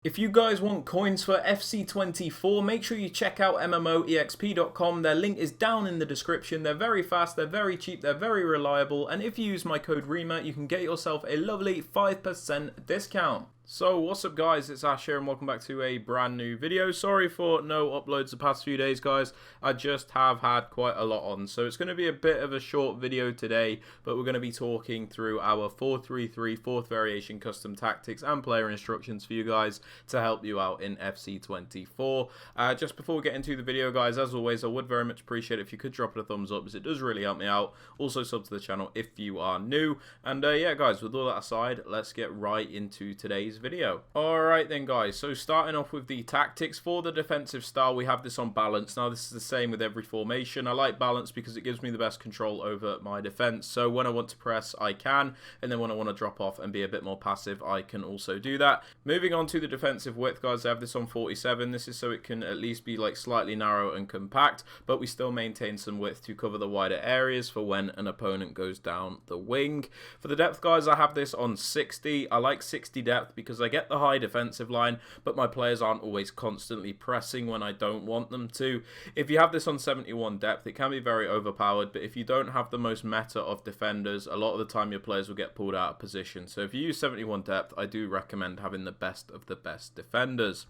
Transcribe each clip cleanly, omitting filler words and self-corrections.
If you guys want coins for FC24, make sure you check out MMOEXP.com. Their link is down in the description. They're very fast, they're very cheap, they're very reliable, and if you use my code Rema, you can get yourself a lovely 5% discount. So what's up guys, it's Ash here and welcome back to a brand new video. Sorry for no uploads the past few days guys, I just have had quite a lot on. So it's going to be a bit of a short video today, but we're going to be talking through our 4-3-3 fourth variation custom tactics and player instructions for you guys to help you out in FC24. Just before we get into the video guys, as always I would very much appreciate it if you could drop it a thumbs up as it does really help me out. Also sub to the channel if you are new. And yeah guys, with all that aside, let's get right into today's video. Alright then guys, so starting off with the tactics for the defensive style, we have this on balance. Now this is the same with every formation. I like balance because it gives me the best control over my defense. So when I want to press I can, and then when I want to drop off and be a bit more passive I can also do that. Moving on to the defensive width guys, I have this on 47. This is so it can at least be like slightly narrow and compact, but we still maintain some width to cover the wider areas for when an opponent goes down the wing. For the depth guys, I have this on 60. I like 60 depth because I get the high defensive line, but my players aren't always constantly pressing when I don't want them to. If you have this on 71 depth, it can be very overpowered, but if you don't have the most meta of defenders, a lot of the time your players will get pulled out of position. So if you use 71 depth, I do recommend having the best of the best defenders.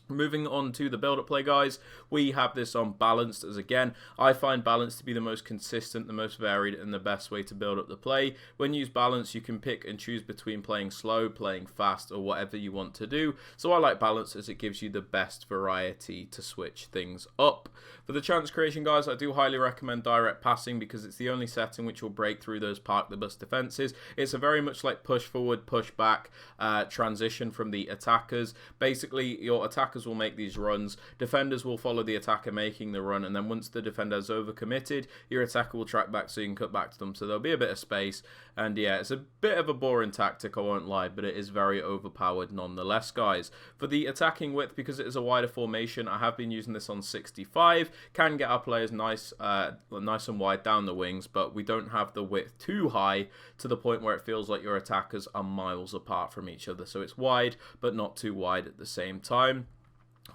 Moving on to the build-up play guys, we have this on balanced, as again, I find balance to be the most consistent, the most varied, and the best way to build up the play. When you use balance, you can pick and choose between playing slow, playing fast, or whatever you want to do. So I like balance as it gives you the best variety to switch things up. For the chance creation guys, I do highly recommend direct passing because it's the only setting which will break through those park the bus defenses. It's a very much like push forward, push back transition from the attackers. Basically, your attackers will make these runs, defenders will follow the attacker making the run, and then once the defender is overcommitted, your attacker will track back so you can cut back to them. So there'll be a bit of space, and yeah, it's a bit of a boring tactic, I won't lie, but it is very overpowered nonetheless guys. For the attacking width, because it is a wider formation, I have been using this on 65. Can get our players nice and wide down the wings, but we don't have the width too high to the point where it feels like your attackers are miles apart from each other. So it's wide, but not too wide at the same time.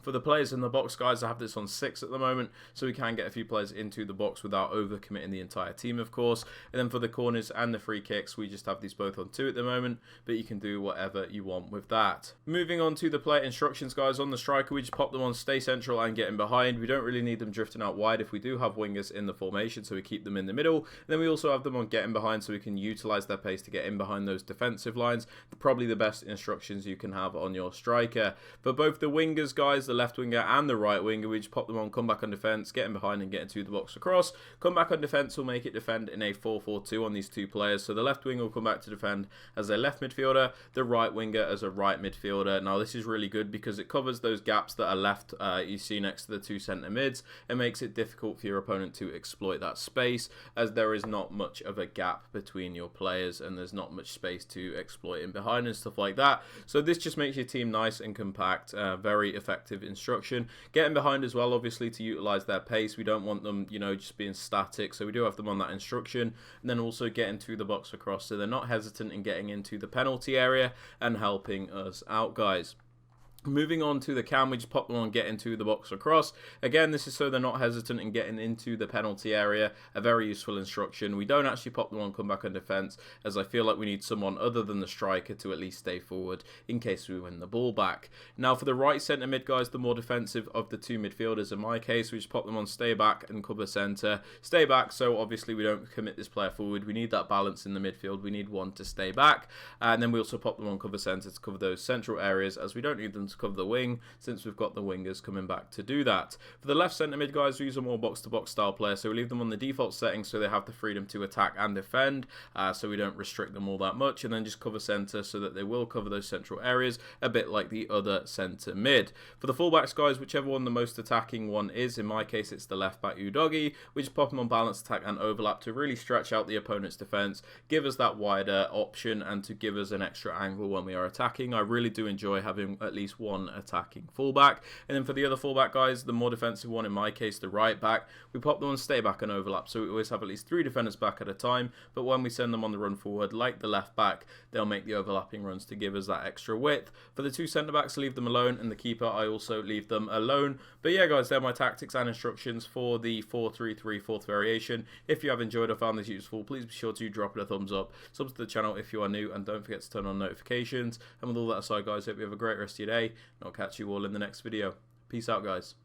For the players in the box guys, I have this on 6 at the moment, so we can get a few players into the box without overcommitting the entire team of course. And then for the corners and the free kicks, we just have these both on 2 at the moment, but you can do whatever you want with that. Moving on to the player instructions guys, on the striker we just pop them on stay central and get in behind. We don't really need them drifting out wide if we do have wingers in the formation, so we keep them in the middle. And then we also have them on getting behind so we can utilize their pace to get in behind those defensive lines. Probably the best instructions you can have on your striker. For both the wingers guys, the left winger and the right winger, we just pop them on, come back on defense, get in behind and get into the box across. Come back on defense will make it defend in a 4-4-2 on these two players. So the left winger will come back to defend as a left midfielder, the right winger as a right midfielder. Now this is really good because it covers those gaps that are left, you see next to the two centre mids. It makes it difficult for your opponent to exploit that space, as there is not much of a gap between your players and there's not much space to exploit in behind and stuff like that. So this just makes your team nice and compact, very effective instruction. Getting behind as well, obviously, to utilize their pace. We don't want them, you know, just being static, so we do have them on that instruction. And then also get into the box across so they're not hesitant in getting into the penalty area and helping us out guys. Moving on to the cam, we just pop them on, get into the box across. Again, this is so they're not hesitant in getting into the penalty area. A very useful instruction. We don't actually pop them on, come back on defense, as I feel like we need someone other than the striker to at least stay forward in case we win the ball back. Now for the right centre mid guys, the more defensive of the two midfielders in my case, we just pop them on stay back and cover centre. Stay back, so obviously we don't commit this player forward. We need that balance in the midfield. We need one to stay back. And then we also pop them on cover centre to cover those central areas, as we don't need them to cover the wing since we've got the wingers coming back to do that. For the left centre mid guys, we use a more box-to-box style player, so we leave them on the default settings so they have the freedom to attack and defend, so we don't restrict them all that much, and then just cover centre so that they will cover those central areas, a bit like the other centre mid. For the fullbacks guys, whichever one the most attacking one is, in my case it's the left back Udogi, we just pop them on balance, attack and overlap to really stretch out the opponent's defence, give us that wider option and to give us an extra angle when we are attacking. I really do enjoy having at least least one attacking fullback. And then for the other fullback guys, the more defensive one, in my case the right back, we pop them on stay back and overlap, so we always have at least 3 defenders back at a time, but when we send them on the run forward, like the left back, they'll make the overlapping runs to give us that extra width. For the 2 centre backs, leave them alone, and the keeper, I also leave them alone. But yeah guys, they're my tactics and instructions for the 4-3-3 fourth variation. If you have enjoyed or found this useful, please be sure to drop it a thumbs up, sub to the channel if you are new, and don't forget to turn on notifications. And with all that aside guys, hope you have a great rest of your day, and I'll catch you all in the next video. Peace out guys.